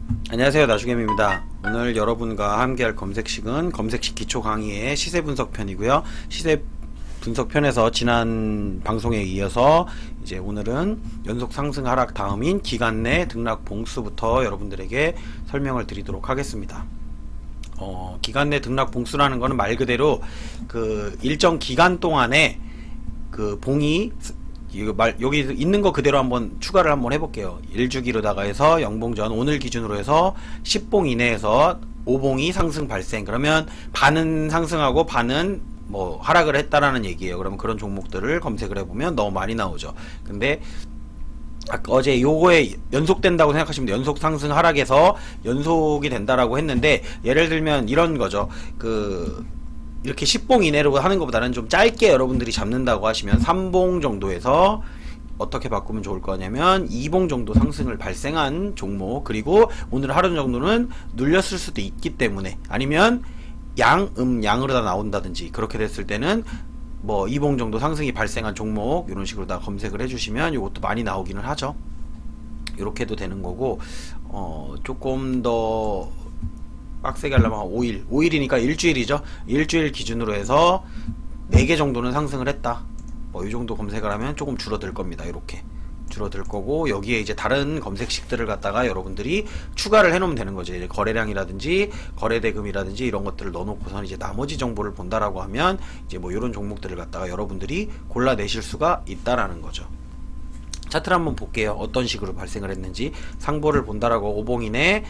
안녕하세요, 나주겜입니다. 오늘 여러분과 함께할 검색식은 검색식 기초 강의의 시세 분석 편이고요. 시세 분석 편에서 지난 방송에 이어서 이제 오늘은 연속 상승 하락 다음인 기간 내 등락 봉수부터 여러분들에게 설명을 드리도록 하겠습니다. 기간 내 등락 봉수라는 거는 말 그대로 그 일정 기간 동안에 그 봉이 여기 있는 거 그대로 한번 추가를 한번 해볼게요. 1주기로다가 해서 영봉전 오늘 기준으로 해서 10봉 이내에서 5봉이 상승 발생. 그러면 반은 상승하고 반은 뭐 하락을 했다라는 얘기예요. 그러면 그런 종목들을 검색을 해보면 너무 많이 나오죠. 근데 어제 요거에 연속된다고 생각하시면 돼요. 연속 상승 하락에서 연속이 된다라고 했는데, 예를 들면 이런 거죠. 이렇게 10봉 이내로 하는 것보다는 좀 짧게 여러분들이 잡는다고 하시면 3봉 정도에서 어떻게 바꾸면 좋을 거냐면 2봉 정도 상승을 발생한 종목, 그리고 오늘 하루 정도는 눌렸을 수도 있기 때문에, 아니면 양으로 다 나온다든지, 그렇게 됐을 때는 뭐 2봉 정도 상승이 발생한 종목 이런 식으로 다 검색을 해주시면 이것도 많이 나오기는 하죠. 이렇게 해도 되는 거고, 조금 더 빡세게 하려면 5일이니까 일주일이죠. 일주일 기준으로 해서 4개 정도는 상승을 했다. 뭐 이 정도 검색을 하면 조금 줄어들 겁니다. 이렇게 줄어들 거고, 여기에 이제 다른 검색식들을 갖다가 여러분들이 추가를 해놓으면 되는 거죠. 이제 거래량이라든지 거래대금이라든지 이런 것들을 넣어놓고선 이제 나머지 정보를 본다라고 하면 이제 뭐 이런 종목들을 갖다가 여러분들이 골라내실 수가 있다라는 거죠. 차트를 한번 볼게요. 어떤 식으로 발생을 했는지. 상보를 본다라고 5봉 이내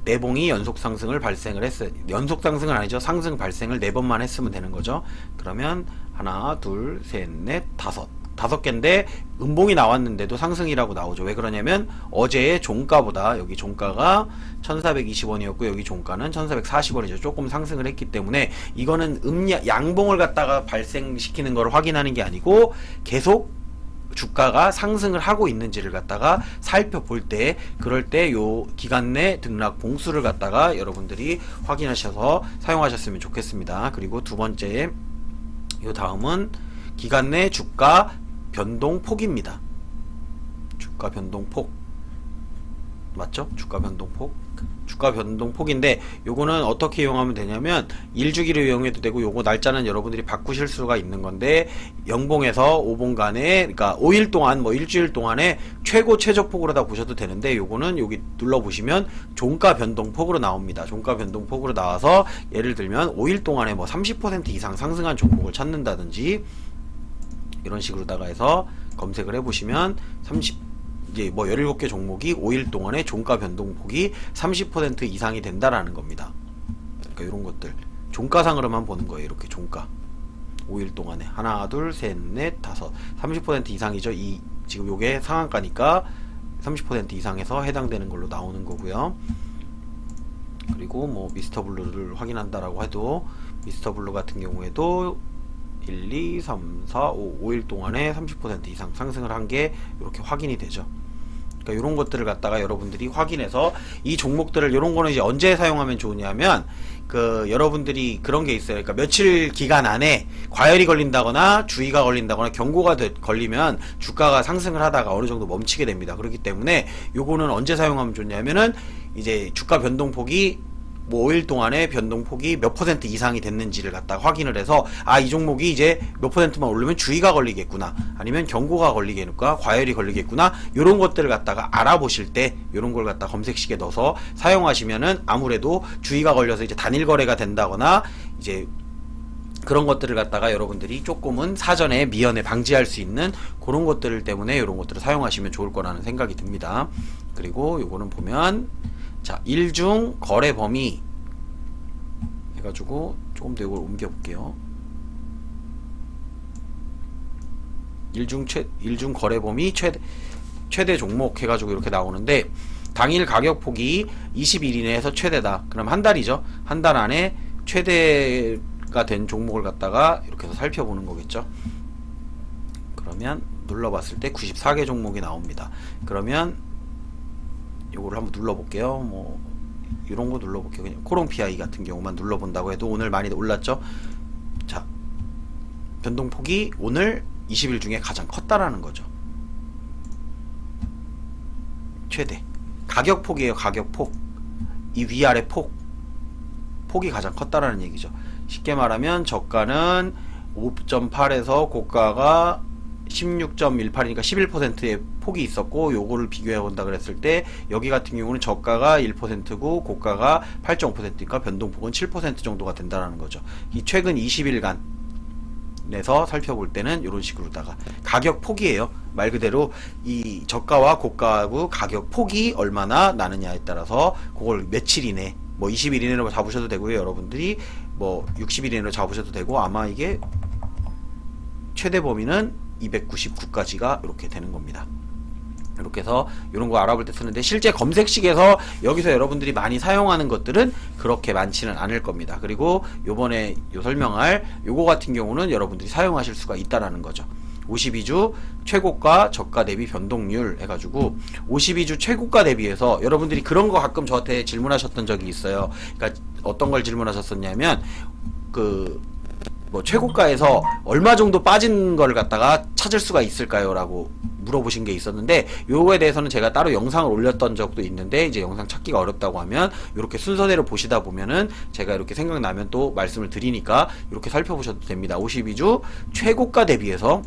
4봉이 연속 상승을 발생을 했어요. 연속 상승은 아니죠. 상승 발생을 4번만 했으면 되는 거죠. 그러면 하나, 둘, 셋, 넷, 다섯 개인데 음봉이 나왔는데도 상승이라고 나오죠. 왜 그러냐면 어제의 종가보다, 여기 종가가 1420원이었고 여기 종가는 1440원이죠. 조금 상승을 했기 때문에 이거는 양봉을 갖다가 발생시키는 걸 확인하는 게 아니고 계속 주가가 상승을 하고 있는지를 갖다가 살펴볼 때, 그럴 때 요 기간 내 등락 봉수를 갖다가 여러분들이 확인하셔서 사용하셨으면 좋겠습니다. 그리고 두 번째, 요 다음은 기간 내 주가 변동폭입니다. 주가 변동폭 맞죠? 주가 변동폭인데, 요거는 어떻게 이용하면 되냐면 1주기로 이용해도 되고, 요거 날짜는 여러분들이 바꾸실 수가 있는 건데, 영봉에서 5봉간에, 그러니까 5일 동안, 뭐 일주일 동안에 최고 최저폭으로 다 보셔도 되는데, 요거는 여기 눌러보시면 종가 변동폭으로 나옵니다. 종가 변동폭으로 나와서 예를 들면 5일 동안에 뭐 30% 이상 상승한 종목을 찾는다든지 이런 식으로다가 해서 검색을 해보시면 이제 뭐 17개 종목이 5일 동안에 종가 변동폭이 30% 이상이 된다라는 겁니다. 그러니까 이런 것들 종가상으로만 보는 거예요. 이렇게 종가 5일 동안에 하나, 둘, 셋, 넷, 다섯, 30% 이상이죠. 지금 요게 상한가니까 30% 이상에서 해당되는 걸로 나오는 거고요. 그리고 뭐 미스터블루를 확인한다라고 해도, 미스터블루 같은 경우에도 1, 2, 3, 4, 5일 동안에 30% 이상 상승을 한 게 이렇게 확인이 되죠. 그러니까 이런 것들을 갖다가 여러분들이 확인해서, 이 종목들을, 이런 거는 이제 언제 사용하면 좋으냐면, 여러분들이 그런 게 있어요. 그러니까 며칠 기간 안에 과열이 걸린다거나 주의가 걸린다거나 경고가 걸리면 주가가 상승을 하다가 어느 정도 멈추게 됩니다. 그렇기 때문에 요거는 언제 사용하면 좋냐면은 이제 주가 변동폭이 뭐 5일 동안에 변동폭이 몇 % 이상이 됐는지를 갖다가 확인을 해서, 이 종목이 이제 몇 %만 오르면 주의가 걸리겠구나, 아니면 경고가 걸리겠구나, 과열이 걸리겠구나, 요런 것들을 갖다가 알아보실 때 요런 걸 갖다 검색식에 넣어서 사용하시면은 아무래도 주의가 걸려서 이제 단일 거래가 된다거나 이제 그런 것들을 갖다가 여러분들이 조금은 사전에 미연에 방지할 수 있는 그런 것들 때문에 이런 것들을 사용하시면 좋을 거라는 생각이 듭니다. 그리고 요거는 보면, 자, 일중 거래 범위 해가지고 조금 더 이걸 옮겨볼게요. 일중 거래 범위 최대 종목 해가지고 이렇게 나오는데, 당일 가격폭이 20일 이내에서 최대다. 그럼 한 달이죠. 한 달 안에 최대가 된 종목을 갖다가 이렇게 해서 살펴보는 거겠죠. 그러면 눌러봤을 때 94개 종목이 나옵니다. 그러면 요거를 한번 눌러볼게요. 뭐 이런 거 눌러볼게요. 그냥 코롱PI 같은 경우만 눌러본다고 해도 오늘 많이 올랐죠. 자, 변동폭이 오늘 20일 중에 가장 컸다라는 거죠. 최대 가격폭이에요. 가격폭. 이 위아래 폭이 가장 컸다라는 얘기죠. 쉽게 말하면 저가는 5.8에서 고가가 16.18이니까 11%의 폭이 있었고, 요거를 비교해 본다 그랬을 때 여기 같은 경우는 저가가 1%고 고가가 8.5%니까 변동폭은 7% 정도가 된다는 거죠. 이 최근 20일간 내서 살펴볼 때는 이런 식으로다가 가격 폭이에요. 말 그대로 이 저가와 고가하고 가격 폭이 얼마나 나느냐에 따라서 그걸 며칠 이내, 뭐 20일 이내로 잡으셔도 되고요. 여러분들이 뭐 60일 이내로 잡으셔도 되고, 아마 이게 최대 범위는 299까지가 이렇게 되는 겁니다. 이렇게 해서 이런 거 알아볼 때 쓰는데, 실제 검색식에서 여기서 여러분들이 많이 사용하는 것들은 그렇게 많지는 않을 겁니다. 그리고 요번에 설명할 요거 같은 경우는 여러분들이 사용하실 수가 있다라는 거죠. 52주 최고가 저가 대비 변동률 해가지고 52주 최고가 대비해서 여러분들이 그런 거 가끔 저한테 질문하셨던 적이 있어요. 그러니까 어떤 걸 질문하셨었냐면, 뭐 최고가에서 얼마 정도 빠진 걸 갖다가 찾을 수가 있을까요? 라고 물어보신 게 있었는데, 요거에 대해서는 제가 따로 영상을 올렸던 적도 있는데, 이제 영상 찾기가 어렵다고 하면 이렇게 순서대로 보시다 보면은 제가 이렇게 생각나면 또 말씀을 드리니까 이렇게 살펴보셔도 됩니다. 52주 최고가 대비해서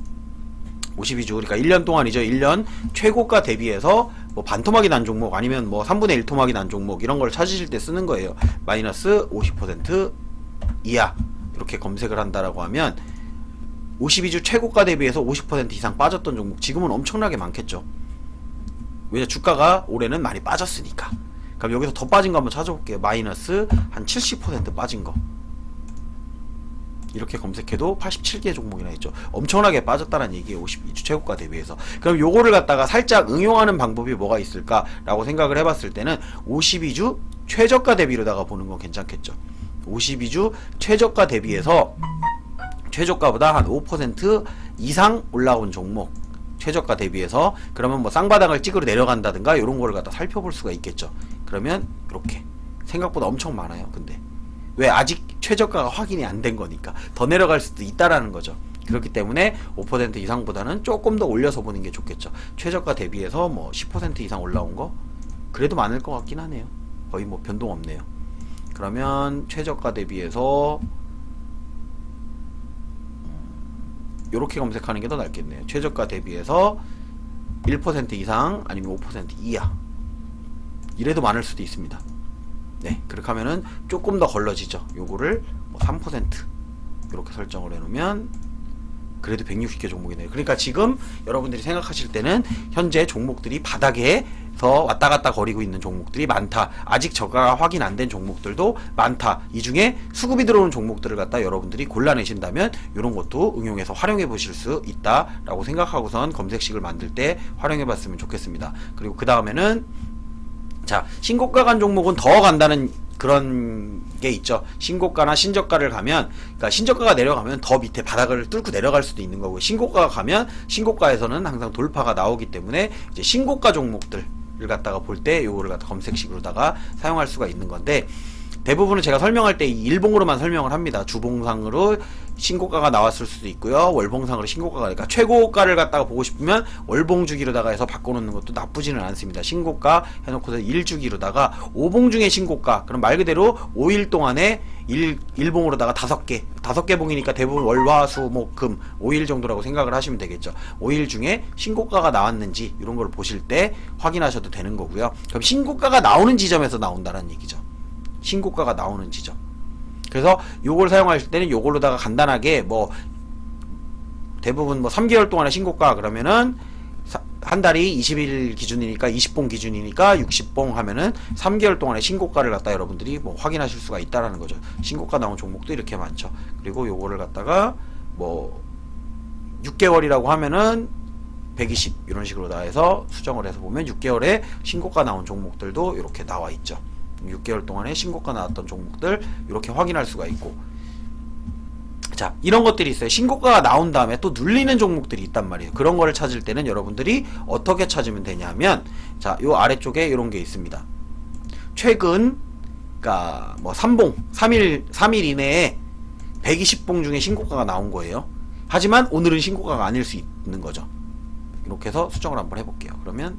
52주, 그러니까 1년 동안이죠. 1년 최고가 대비해서 뭐 반토막이 난 종목, 아니면 뭐 3분의 1 토막이 난 종목, 이런 걸 찾으실 때 쓰는 거예요. 마이너스 50% 이하 이렇게 검색을 한다라고 하면 52주 최고가 대비해서 50% 이상 빠졌던 종목, 지금은 엄청나게 많겠죠. 왜냐, 주가가 올해는 많이 빠졌으니까. 그럼 여기서 더 빠진 거 한번 찾아볼게요. 마이너스 한 70% 빠진 거, 이렇게 검색해도 87개 종목이나 있죠. 엄청나게 빠졌다는 얘기예요. 52주 최고가 대비해서. 그럼 요거를 갖다가 살짝 응용하는 방법이 뭐가 있을까 라고 생각을 해봤을 때는 52주 최저가 대비로다가 보는 건 괜찮겠죠. 52주 최저가 대비해서 최저가보다 한 5% 이상 올라온 종목, 최저가 대비해서, 그러면 뭐 쌍바닥을 찍으러 내려간다든가 이런 거를 갖다 살펴볼 수가 있겠죠. 그러면 이렇게 생각보다 엄청 많아요. 근데 왜? 아직 최저가가 확인이 안 된 거니까 더 내려갈 수도 있다라는 거죠. 그렇기 때문에 5% 이상보다는 조금 더 올려서 보는 게 좋겠죠. 최저가 대비해서 뭐 10% 이상 올라온 거 그래도 많을 것 같긴 하네요. 거의 뭐 변동 없네요. 그러면 최저가 대비해서 요렇게 검색하는 게 더 낫겠네요. 최저가 대비해서 1% 이상 아니면 5% 이하, 이래도 많을 수도 있습니다. 네, 그렇게 하면은 조금 더 걸러지죠. 요거를 뭐 3% 이렇게 설정을 해놓으면 그래도 160개 종목이네요. 그러니까 지금 여러분들이 생각하실 때는 현재 종목들이 바닥에서 왔다 갔다 거리고 있는 종목들이 많다. 아직 저가가 확인 안 된 종목들도 많다. 이 중에 수급이 들어오는 종목들을 갖다 여러분들이 골라내신다면 이런 것도 응용해서 활용해 보실 수 있다라고 생각하고선 검색식을 만들 때 활용해 봤으면 좋겠습니다. 그리고 그 다음에는, 자, 신고가 간 종목은 더 간다는 그런 게 있죠. 신고가나 신저가를 가면, 그러니까 신저가가 내려가면 더 밑에 바닥을 뚫고 내려갈 수도 있는 거고, 신고가가 가면 신고가에서는 항상 돌파가 나오기 때문에 이제 신고가 종목들을 갖다가 볼 때 요거를 갖다 검색식으로다가 사용할 수가 있는 건데, 대부분은 제가 설명할 때 일봉으로만 설명을 합니다. 주봉상으로 신고가가 나왔을 수도 있고요. 월봉상으로 신고가가, 그러니까 최고가를 갖다가 보고 싶으면 월봉주기로다가 해서 바꿔놓는 것도 나쁘지는 않습니다. 신고가 해놓고서 1주기로다가 5봉 중에 신고가, 그럼 말 그대로 5일 동안에 일봉으로다가 5개 봉이니까 대부분 월화수목금 5일 정도라고 생각을 하시면 되겠죠. 5일 중에 신고가가 나왔는지 이런 걸 보실 때 확인하셔도 되는 거고요. 그럼 신고가가 나오는 지점에서 나온다는 얘기죠. 신고가가 나오는 지점. 그래서 요걸 사용하실 때는 요걸로다가 간단하게 뭐 대부분 뭐 3개월 동안의 신고가 그러면은 한 달이 20일 기준이니까 20봉 기준이니까 60봉 하면은 3개월 동안의 신고가를 갖다 여러분들이 뭐 확인하실 수가 있다라는 거죠. 신고가 나온 종목도 이렇게 많죠. 그리고 요거를 갖다가 뭐 6개월이라고 하면은 120 이런 식으로 다 해서 수정을 해서 보면 6개월에 신고가 나온 종목들도 이렇게 나와 있죠. 6개월 동안에 신고가 나왔던 종목들 이렇게 확인할 수가 있고, 자, 이런 것들이 있어요. 신고가가 나온 다음에 또 눌리는 종목들이 있단 말이에요. 그런 거를 찾을 때는 여러분들이 어떻게 찾으면 되냐면, 자, 요 아래쪽에 이런 게 있습니다. 최근, 그니까 뭐 3일 이내에 120봉 중에 신고가가 나온 거예요. 하지만 오늘은 신고가가 아닐 수 있는 거죠. 이렇게 해서 수정을 한번 해볼게요. 그러면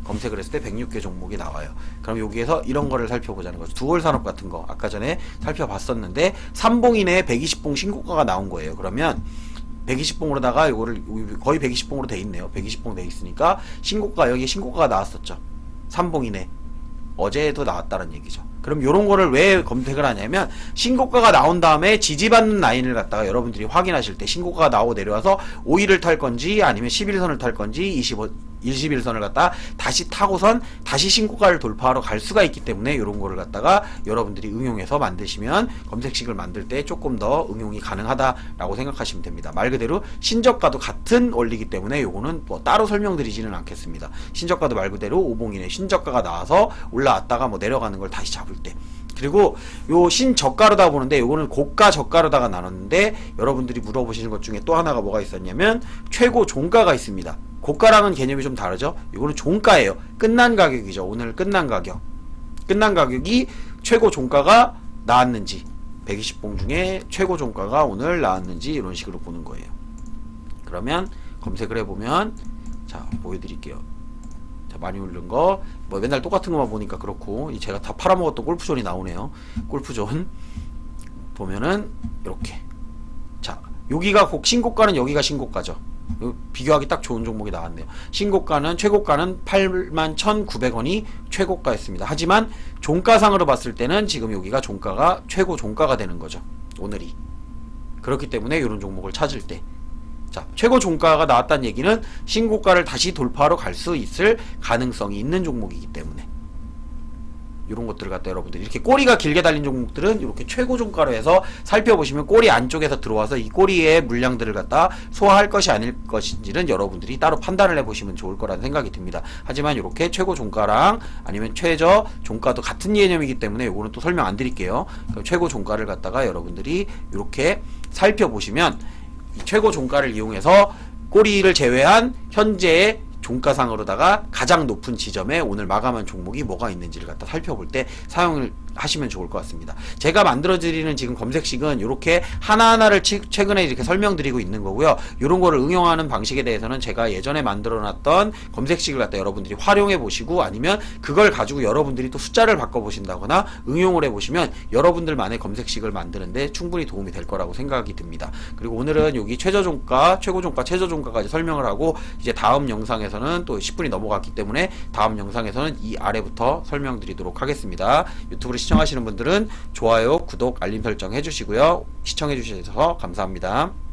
검색을 했을 때 106개 종목이 나와요. 그럼 여기에서 이런 거를 살펴보자는 거죠. 두월 산업 같은 거 아까 전에 살펴봤었는데 3봉 이내에 120봉 신고가가 나온 거예요. 그러면 120봉으로다가 요거를 거의 120봉으로 돼 있네요. 120봉 돼 있으니까 신고가 여기 신고가가 나왔었죠. 3봉 이내. 어제도 나왔다는 얘기죠. 그럼 요런 거를 왜 검색을 하냐면 신고가가 나온 다음에 지지받는 라인을 갖다가 여러분들이 확인하실 때 신고가가 나오고 내려와서 5일을 탈 건지 아니면 11선을 탈 건지 21선을 갖다 다시 타고선 다시 신고가를 돌파하러 갈 수가 있기 때문에 요런 거를 갖다가 여러분들이 응용해서 만드시면 검색식을 만들 때 조금 더 응용이 가능하다라고 생각하시면 됩니다. 말 그대로 신저가도 같은 원리이기 때문에 요거는 뭐 따로 설명드리지는 않겠습니다. 신저가도 말 그대로 5봉이네 신저가가 나와서 올라왔다가 뭐 내려가는 걸 다시 잡을 때 그리고 요 신저가로다 보는데 요거는 고가 저가로다가 나눴는데 여러분들이 물어보시는 것 중에 또 하나가 뭐가 있었냐면 최고 종가가 있습니다. 고가랑은 개념이 좀 다르죠. 이거는 종가예요. 끝난 가격이죠. 오늘 끝난 가격. 끝난 가격이 최고 종가가 나왔는지 120봉 중에 최고 종가가 오늘 나왔는지 이런 식으로 보는 거예요. 그러면 검색을 해보면 자 보여드릴게요. 자 많이 오른 거 뭐 맨날 똑같은 것만 보니까 그렇고 제가 다 팔아먹었던 골프존이 나오네요. 골프존 보면은 이렇게 자 여기가 신고가는 여기가 신고가죠. 비교하기 딱 좋은 종목이 나왔네요. 신고가는 최고가는 81,900원이 최고가였습니다. 하지만 종가상으로 봤을 때는 지금 여기가 종가가 최고 종가가 되는 거죠. 오늘이. 그렇기 때문에 이런 종목을 찾을 때 자, 최고 종가가 나왔다는 얘기는 신고가를 다시 돌파하러 갈 수 있을 가능성이 있는 종목이기 때문에 이런 것들을 갖다 여러분들이 이렇게 꼬리가 길게 달린 종목들은 이렇게 최고 종가로 해서 살펴보시면 꼬리 안쪽에서 들어와서 이 꼬리의 물량들을 갖다 소화할 것이 아닐 것인지는 여러분들이 따로 판단을 해보시면 좋을 거라는 생각이 듭니다. 하지만 이렇게 최고 종가랑 아니면 최저 종가도 같은 개념이기 때문에 이거는 또 설명 안 드릴게요. 최고 종가를 갖다가 여러분들이 이렇게 살펴보시면 이 최고 종가를 이용해서 꼬리를 제외한 현재의 종가상으로다가 가장 높은 지점에 오늘 마감한 종목이 뭐가 있는지를 갖다 살펴볼 때 사용을 하시면 좋을 것 같습니다. 제가 만들어드리는 지금 검색식은 이렇게 하나하나를 최근에 이렇게 설명드리고 있는 거고요. 이런 거를 응용하는 방식에 대해서는 제가 예전에 만들어놨던 검색식을 갖다 여러분들이 활용해 보시고 아니면 그걸 가지고 여러분들이 또 숫자를 바꿔보신다거나 응용을 해보시면 여러분들만의 검색식을 만드는데 충분히 도움이 될 거라고 생각이 듭니다. 그리고 오늘은 여기 최저종가, 최고종가, 최저종가까지 설명을 하고 이제 다음 영상에서는 또 10분이 넘어갔기 때문에 다음 영상에서는 이 아래부터 설명드리도록 하겠습니다. 유튜브를 시청하시는 분들은 좋아요, 구독, 알림 설정 해주시고요. 시청해주셔서 감사합니다.